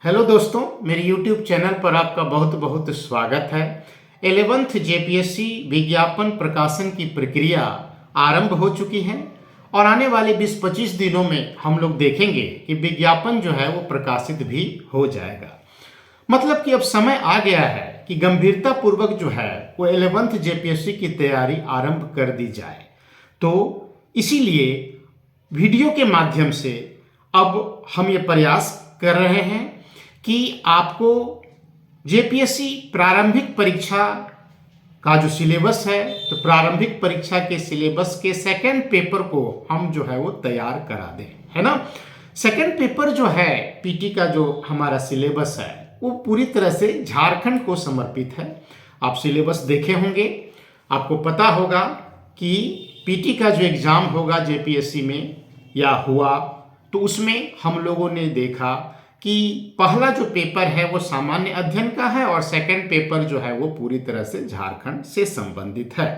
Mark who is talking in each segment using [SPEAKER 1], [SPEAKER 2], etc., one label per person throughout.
[SPEAKER 1] Hello दोस्तों, मेरे YouTube channel पर आपका बहुत बहुत स्वागत है। 11th जेपीएससी विज्ञापन प्रकाशन की प्रक्रिया आरंभ हो चुकी है और आने वाले 20-25 दिनों में हम लोग देखेंगे कि विज्ञापन जो है वो प्रकाशित भी हो जाएगा। मतलब कि अब समय आ गया है कि गंभीरता पूर्वक जो है वो 11th जेपीएससी की तैयारी आरंभ कर दी जाए। तो इसीलिए वीडियो के माध्यम से अब हम ये प्रयास कर रहे हैं कि आपको जेपीएससी प्रारंभिक परीक्षा का जो सिलेबस है, तो प्रारंभिक परीक्षा के सिलेबस के सेकंड पेपर को हम जो है वो तैयार करा दें, है ना। सेकंड पेपर जो है पीटी का जो हमारा सिलेबस है वो पूरी तरह से झारखंड को समर्पित है। आप सिलेबस देखे होंगे, आपको पता होगा कि पीटी का जो एग्ज़ाम होगा जेपीएससी में या हुआ, तो उसमें हम लोगों ने देखा कि पहला जो पेपर है वो सामान्य अध्ययन का है और सेकंड पेपर जो है वो पूरी तरह से झारखंड से संबंधित है।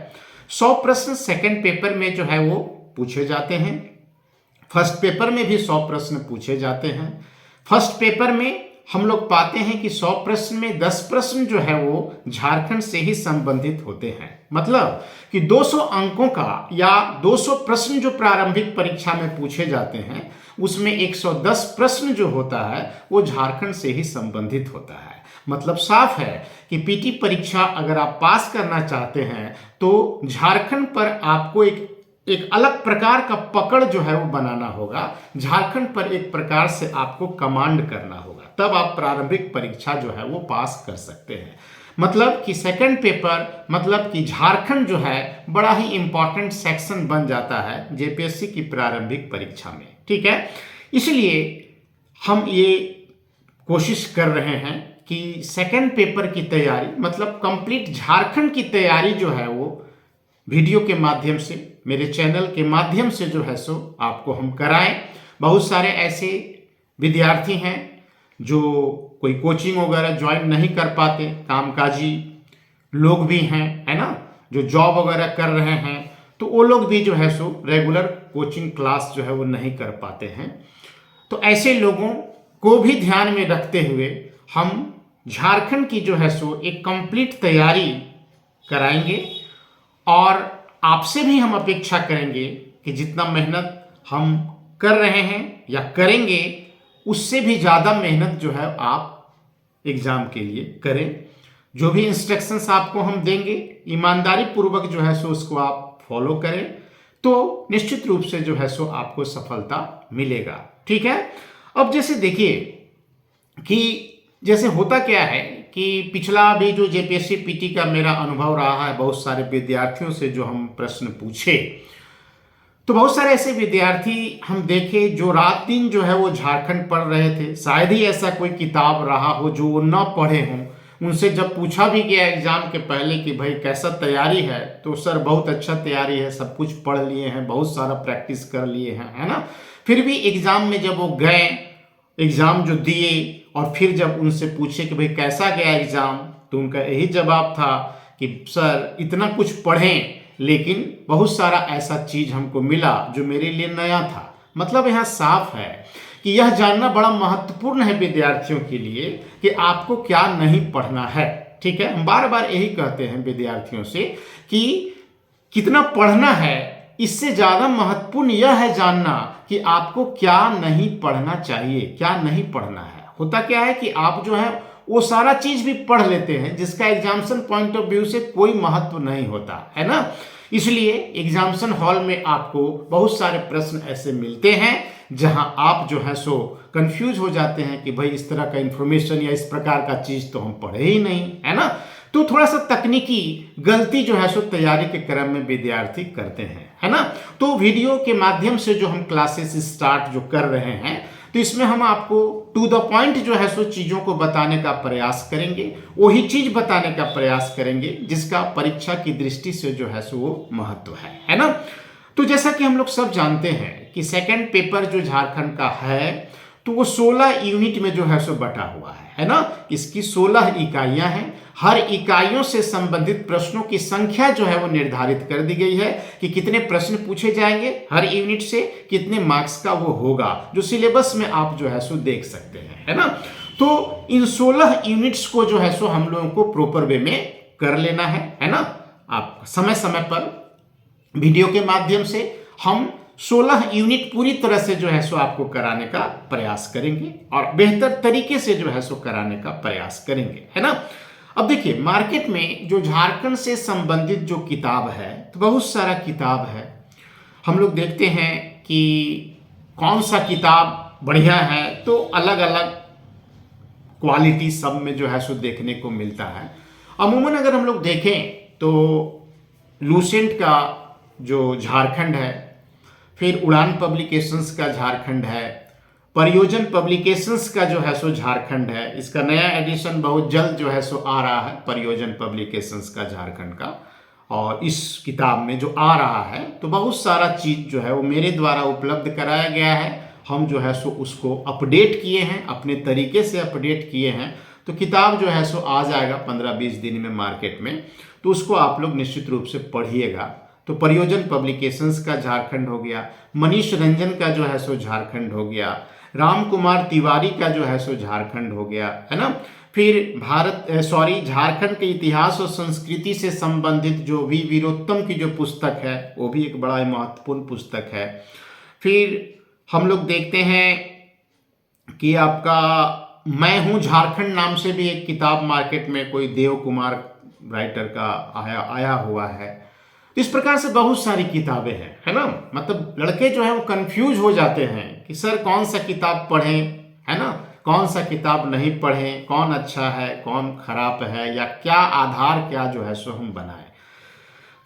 [SPEAKER 1] 100 प्रश्न सेकंड पेपर में जो है वो पूछे जाते हैं। फर्स्ट पेपर में भी 100 प्रश्न पूछे जाते हैं। फर्स्ट पेपर में हम लोग पाते हैं कि 100 प्रश्न में 10 प्रश्न जो है वो झारखंड से ही संबंधित होते हैं। मतलब कि 200 अंकों का या 200 प्रश्न जो प्रारंभिक परीक्षा में पूछे जाते हैं उसमें 110 प्रश्न जो होता है वो झारखंड से ही संबंधित होता है। मतलब साफ है कि पीटी परीक्षा अगर आप पास करना चाहते हैं तो झारखंड पर आपको एक अलग प्रकार का पकड़ जो है वो बनाना होगा। झारखंड पर एक प्रकार से आपको कमांड करना होगा, तब आप प्रारंभिक परीक्षा जो है वो पास कर सकते हैं। मतलब कि सेकंड पेपर मतलब कि झारखंड जो है बड़ा ही इंपॉर्टेंट सेक्शन बन जाता है जेपीएससी की प्रारंभिक परीक्षा में, ठीक है। इसलिए हम ये कोशिश कर रहे हैं कि सेकंड पेपर की तैयारी मतलब कंप्लीट झारखंड की तैयारी जो है वो वीडियो के माध्यम से, मेरे चैनल के माध्यम से जो है सो आपको हम कराएं। बहुत सारे ऐसे विद्यार्थी हैं जो कोई कोचिंग वगैरह ज्वाइन नहीं कर पाते, कामकाजी लोग भी हैं, है ना, जो जॉब वगैरह कर रहे हैं, तो वो लोग भी जो है सो रेगुलर कोचिंग क्लास जो है वो नहीं कर पाते हैं। तो ऐसे लोगों को भी ध्यान में रखते हुए हम झारखंड की जो है सो एक कंप्लीट तैयारी कराएंगे और आपसे भी हम अपेक्षा करेंगे कि जितना मेहनत हम कर रहे हैं या करेंगे उससे भी ज़्यादा मेहनत जो है आप एग्ज़ाम के लिए करें। जो भी इंस्ट्रक्शंस आपको हम देंगे ईमानदारी पूर्वक जो है सो उसको आप फॉलो करें, तो निश्चित रूप से जो है सो आपको सफलता मिलेगा, ठीक है। अब जैसे देखिए कि जैसे होता क्या है कि पिछला भी जो जेपीएससी पीटी का मेरा अनुभव रहा है, बहुत सारे विद्यार्थियों से जो हम प्रश्न पूछे तो बहुत सारे ऐसे विद्यार्थी हम देखे जो रात दिन जो है वो झारखंड पढ़ रहे थे। शायद ही ऐसा कोई किताब रहा हो जो वो न पढ़े हों। उनसे जब पूछा भी गया एग्जाम के पहले कि भाई कैसा तैयारी है, तो सर बहुत अच्छा तैयारी है, सब कुछ पढ़ लिए हैं, बहुत सारा प्रैक्टिस कर लिए हैं, है ना। फिर भी एग्जाम में जब वो गए, एग्जाम जो दिए और फिर जब उनसे पूछे कि भाई कैसा गया एग्जाम, तो उनका यही जवाब था कि सर इतना कुछ पढ़ें लेकिन बहुत सारा ऐसा चीज हमको मिला जो मेरे लिए नया था। मतलब यहाँ साफ है कि यह जानना बड़ा महत्वपूर्ण है विद्यार्थियों के लिए कि आपको क्या नहीं पढ़ना है, ठीक है। हम बार बार यही कहते हैं विद्यार्थियों से कि कितना पढ़ना है, इससे ज़्यादा महत्वपूर्ण यह है जानना कि आपको क्या नहीं पढ़ना चाहिए, क्या नहीं पढ़ना है। होता क्या है कि आप जो है वो सारा चीज़ भी पढ़ लेते हैं जिसका एग्जामिनेशन पॉइंट ऑफ व्यू से कोई महत्व नहीं होता है ना। इसलिए एग्जामिनेशन हॉल में आपको बहुत सारे प्रश्न ऐसे मिलते हैं जहां आप जो है सो कंफ्यूज हो जाते हैं कि भाई इस तरह का इंफॉर्मेशन या इस प्रकार का चीज़ तो हम पढ़े ही नहीं, है ना। तो थोड़ा सा तकनीकी गलती जो है सो तैयारी के क्रम में विद्यार्थी करते हैं, है ना। तो वीडियो के माध्यम से जो हम क्लासेस स्टार्ट जो कर रहे हैं, तो इसमें हम आपको टू द पॉइंट जो है सो चीज़ों को बताने का प्रयास करेंगे, वही चीज़ बताने का प्रयास करेंगे जिसका परीक्षा की दृष्टि से जो है सो वो महत्व है ना। तो जैसा कि हम लोग सब जानते हैं कि सेकंड पेपर जो झारखंड का है तो वो 16 यूनिट में जो है सो बटा हुआ है ना। इसकी 16 इकाइयां हैं। हर इकाइयों से संबंधित प्रश्नों की संख्या जो है वो निर्धारित कर दी गई है कि कितने प्रश्न पूछे जाएंगे हर यूनिट से, कितने मार्क्स का वो होगा, जो सिलेबस में आप जो है सो देख सकते हैं, है ना। तो इन 16 यूनिट्स को जो है सो हम लोगों को प्रॉपर वे में कर लेना है ना। आप समय समय पर वीडियो के माध्यम से हम 16 यूनिट पूरी तरह से जो है सो आपको कराने का प्रयास करेंगे और बेहतर तरीके से जो है सो कराने का प्रयास करेंगे, है ना। अब देखिए, मार्केट में जो झारखंड से संबंधित जो किताब है, तो बहुत सारा किताब है। हम लोग देखते हैं कि कौन सा किताब बढ़िया है, तो अलग अलग क्वालिटी सब में जो है सो देखने को मिलता है। अमूमन अगर हम लोग देखें तो लूसेंट का जो झारखंड है, फिर उड़ान पब्लिकेशंस का झारखंड है, परियोजन पब्लिकेशंस का जो है सो झारखंड है। इसका नया एडिशन बहुत जल्द जो है सो आ रहा है, परियोजन पब्लिकेशंस का झारखंड का। और इस किताब में जो आ रहा है, तो बहुत सारा चीज जो है वो मेरे द्वारा उपलब्ध कराया गया है। हम जो है सो उसको अपडेट किए हैं, अपने तरीके से अपडेट किए हैं। तो किताब जो है सो आ जाएगा 15-20 दिन में मार्केट में, तो उसको आप लोग निश्चित रूप से पढ़िएगा। तो परियोजन पब्लिकेशंस का झारखंड हो गया, मनीष रंजन का जो है सो झारखंड हो गया, राम कुमार तिवारी का जो है सो झारखंड हो गया, है ना। फिर झारखंड के इतिहास और संस्कृति से संबंधित जो वी वीरोत्तम की जो पुस्तक है, वो भी एक बड़ा महत्वपूर्ण पुस्तक है। फिर हम लोग देखते हैं कि आपका मैं हूँ झारखंड नाम से भी एक किताब मार्केट में कोई देव कुमार राइटर का आया हुआ है। तो इस प्रकार से बहुत सारी किताबें हैं, है ना। मतलब लड़के जो है वो कंफ्यूज हो जाते हैं कि सर कौन सा किताब पढ़ें, है ना, कौन सा किताब नहीं पढ़ें, कौन अच्छा है कौन खराब है, या क्या आधार क्या जो है सो हम बनाएं।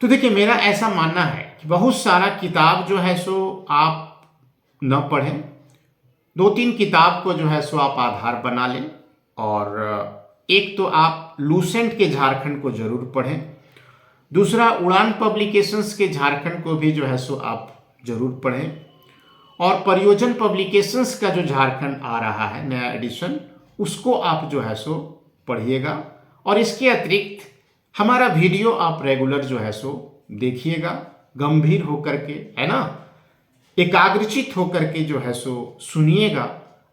[SPEAKER 1] तो देखिए, मेरा ऐसा मानना है कि बहुत सारा किताब जो है सो आप न पढ़ें, 2-3 किताब को जो है सो आप आधार बना लें। और एक तो आप लूसेंट के झारखंड को जरूर पढ़ें, दूसरा उड़ान पब्लिकेशंस के झारखंड को भी जो है सो आप जरूर पढ़ें, और परियोजन पब्लिकेशंस का जो झारखंड आ रहा है नया एडिशन, उसको आप जो है सो पढ़िएगा। और इसके अतिरिक्त हमारा वीडियो आप रेगुलर जो है सो देखिएगा, गंभीर होकर के, है ना, एकाग्रचित होकर के जो है सो सुनिएगा।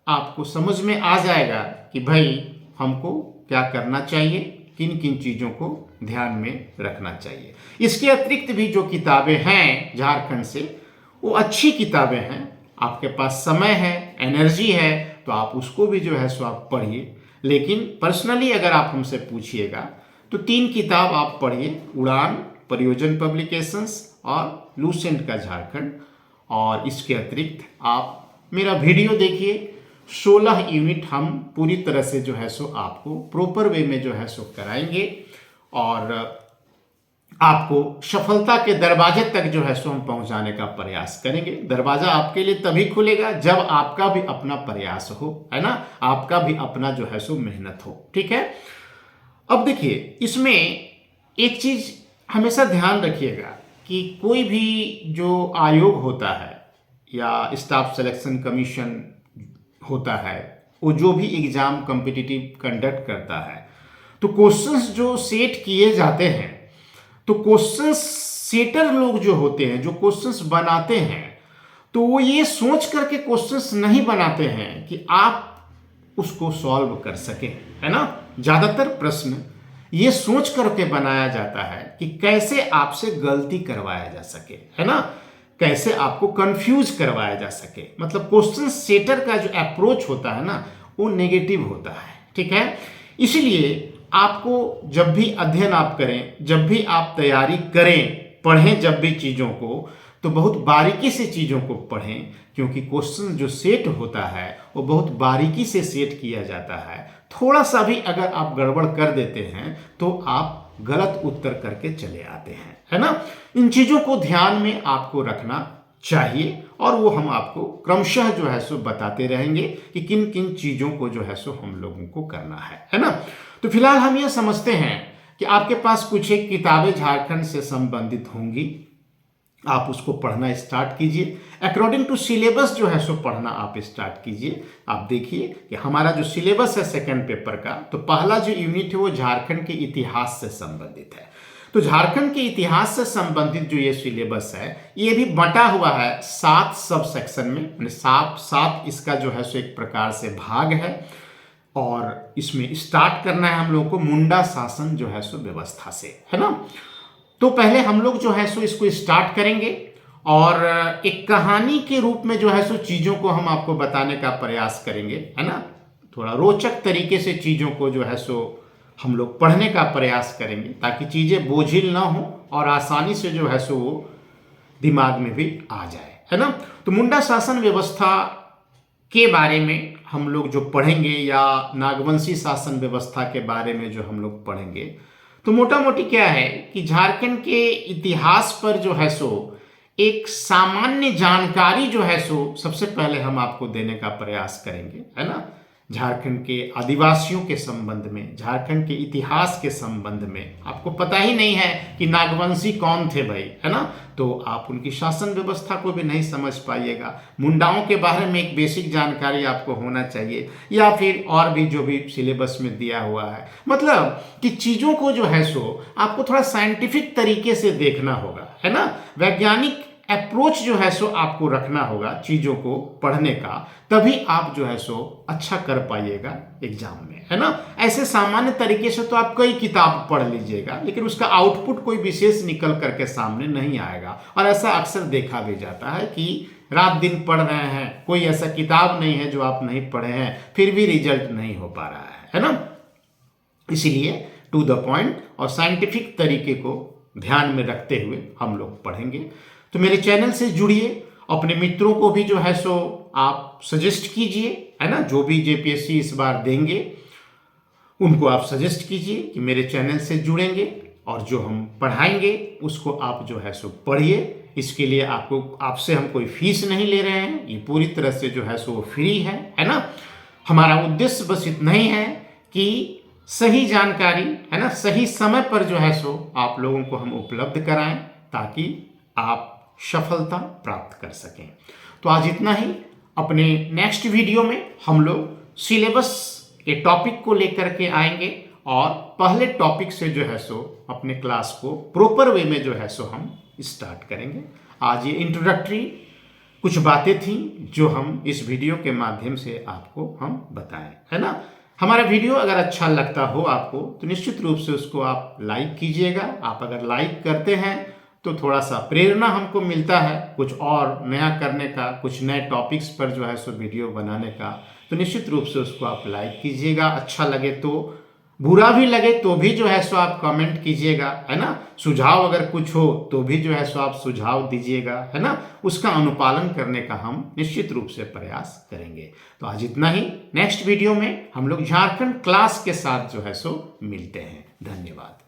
[SPEAKER 1] आपको समझ में आ जाएगा कि भाई हमको क्या करना चाहिए, किन किन चीज़ों को ध्यान में रखना चाहिए। इसके अतिरिक्त भी जो किताबें हैं झारखंड से, वो अच्छी किताबें हैं। आपके पास समय है, एनर्जी है, तो आप उसको भी जो है सो आप पढ़िए। लेकिन पर्सनली अगर आप हमसे पूछिएगा तो 3 किताब आप पढ़िए, उड़ान, परियोजन पब्लिकेशंस और लूसेंट का झारखंड। और इसके अतिरिक्त आप मेरा वीडियो देखिए, 16 यूनिट हम पूरी तरह से जो है सो आपको प्रॉपर वे में जो है सो कराएंगे और आपको सफलता के दरवाजे तक जो है सो हम पहुंचाने का प्रयास करेंगे। दरवाजा आपके लिए तभी खुलेगा जब आपका भी अपना प्रयास हो, है ना, आपका भी अपना जो है सो मेहनत हो, ठीक है। अब देखिए, इसमें एक चीज हमेशा ध्यान रखिएगा कि कोई भी जो आयोग होता है या स्टाफ सिलेक्शन कमीशन होता है, वो जो भी एग्जाम कॉम्पिटिटिव कंडक्ट करता है, तो क्वेश्चंस जो सेट किए जाते हैं, तो क्वेश्चंस सेटर लोग जो होते हैं, जो क्वेश्चंस बनाते हैं, तो वो ये सोच करके क्वेश्चंस नहीं बनाते हैं कि आप उसको सॉल्व कर सकें, है ना। ज्यादातर प्रश्न ये सोच करके बनाया जाता है कि कैसे आपसे गलती करवाया जा सके, है ना, कैसे आपको कंफ्यूज करवाया जा सके। मतलब क्वेश्चन सेटर का जो अप्रोच होता है ना, वो नेगेटिव होता है, ठीक है। इसलिए आपको जब भी अध्ययन आप करें, जब भी आप तैयारी करें, पढ़ें जब भी चीज़ों को, तो बहुत बारीकी से चीज़ों को पढ़ें, क्योंकि क्वेश्चन जो सेट होता है वो बहुत बारीकी से सेट किया जाता है। थोड़ा सा भी अगर आप गड़बड़ कर देते हैं तो आप गलत उत्तर करके चले आते हैं, है ना। इन चीज़ों को ध्यान में आपको रखना चाहिए और वो हम आपको क्रमशः जो है सो बताते रहेंगे कि किन किन चीज़ों को जो है सो हम लोगों को करना है ना। तो फिलहाल हम ये समझते हैं कि आपके पास कुछ एक किताबें झारखंड से संबंधित होंगी आप उसको पढ़ना स्टार्ट कीजिए। अकॉर्डिंग टू सिलेबस जो है सो पढ़ना आप स्टार्ट कीजिए। आप देखिए कि हमारा जो सिलेबस है सेकंड पेपर का, तो पहला जो यूनिट है वो झारखंड के इतिहास से संबंधित है। तो झारखंड के इतिहास से संबंधित जो ये सिलेबस है, ये भी बंटा हुआ है 7 सब सेक्शन में, सात इसका जो है सो एक प्रकार से भाग है। और इसमें स्टार्ट करना है हम लोग को मुंडा शासन जो है सो व्यवस्था से, है ना। तो पहले हम लोग जो है सो इसको स्टार्ट करेंगे और एक कहानी के रूप में जो है सो चीज़ों को हम आपको बताने का प्रयास करेंगे, है ना। थोड़ा रोचक तरीके से चीज़ों को जो है सो हम लोग पढ़ने का प्रयास करेंगे, ताकि चीज़ें बोझिल ना हो और आसानी से जो है सो वो दिमाग में भी आ जाए, है ना। तो मुंडा शासन व्यवस्था के बारे में हम लोग जो पढ़ेंगे, या नागवंशी शासन व्यवस्था के बारे में जो हम लोग पढ़ेंगे, तो मोटा मोटी क्या है कि झारखंड के इतिहास पर जो है सो एक सामान्य जानकारी जो है सो सबसे पहले हम आपको देने का प्रयास करेंगे, है ना। झारखंड के आदिवासियों के संबंध में, झारखंड के इतिहास के संबंध में आपको पता ही नहीं है कि नागवंशी कौन थे भाई, है ना। तो आप उनकी शासन व्यवस्था को भी नहीं समझ पाइएगा। मुंडाओं के बारे में एक बेसिक जानकारी आपको होना चाहिए, या फिर और भी जो भी सिलेबस में दिया हुआ है। मतलब कि चीज़ों को जो है सो आपको थोड़ा साइंटिफिक तरीके से देखना होगा, है ना। वैज्ञानिक अप्रोच जो है सो आपको रखना होगा चीज़ों को पढ़ने का, तभी आप जो है सो अच्छा कर पाइएगा एग्जाम में, है ना। ऐसे सामान्य तरीके से तो आप कई किताब पढ़ लीजिएगा, लेकिन उसका आउटपुट कोई विशेष निकल करके सामने नहीं आएगा। और ऐसा अक्सर देखा भी जाता है कि रात दिन पढ़ रहे हैं, कोई ऐसा किताब नहीं है जो आप नहीं पढ़े हैं, फिर भी रिजल्ट नहीं हो पा रहा है ना। इसीलिए टू द पॉइंट और साइंटिफिक तरीके को ध्यान में रखते हुए हम लोग पढ़ेंगे। तो मेरे चैनल से जुड़िए, अपने मित्रों को भी जो है सो आप सजेस्ट कीजिए, है ना। जो भी जेपीएससी इस बार देंगे उनको आप सजेस्ट कीजिए कि मेरे चैनल से जुड़ेंगे, और जो हम पढ़ाएंगे उसको आप जो है सो पढ़िए। इसके लिए आपसे हम कोई फीस नहीं ले रहे हैं, ये पूरी तरह से जो है सो फ्री है ना। हमारा उद्देश्य बस इतना ही है कि सही जानकारी, है ना, सही समय पर जो है सो आप लोगों को हम उपलब्ध कराएं, ताकि आप सफलता प्राप्त कर सकें। तो आज इतना ही। अपने नेक्स्ट वीडियो में हम लोग सिलेबस के टॉपिक को लेकर के आएंगे, और पहले टॉपिक से जो है सो अपने क्लास को प्रॉपर वे में जो है सो हम स्टार्ट करेंगे। आज ये इंट्रोडक्टरी कुछ बातें थी जो हम इस वीडियो के माध्यम से आपको हम बताएं, है ना। हमारा वीडियो अगर अच्छा लगता हो आपको, तो निश्चित रूप से उसको आप लाइक कीजिएगा। आप अगर लाइक करते हैं तो थोड़ा सा प्रेरणा हमको मिलता है कुछ और नया करने का, कुछ नए टॉपिक्स पर जो है सो वीडियो बनाने का। तो निश्चित रूप से उसको आप लाइक कीजिएगा। अच्छा लगे तो, बुरा भी लगे तो भी जो है सो आप कमेंट कीजिएगा, है ना। सुझाव अगर कुछ हो तो भी जो है सो आप सुझाव दीजिएगा, है ना। उसका अनुपालन करने का हम निश्चित रूप से प्रयास करेंगे। तो आज इतना ही। नेक्स्ट वीडियो में हम लोग झारखंड क्लास के साथ जो है सो मिलते हैं। धन्यवाद।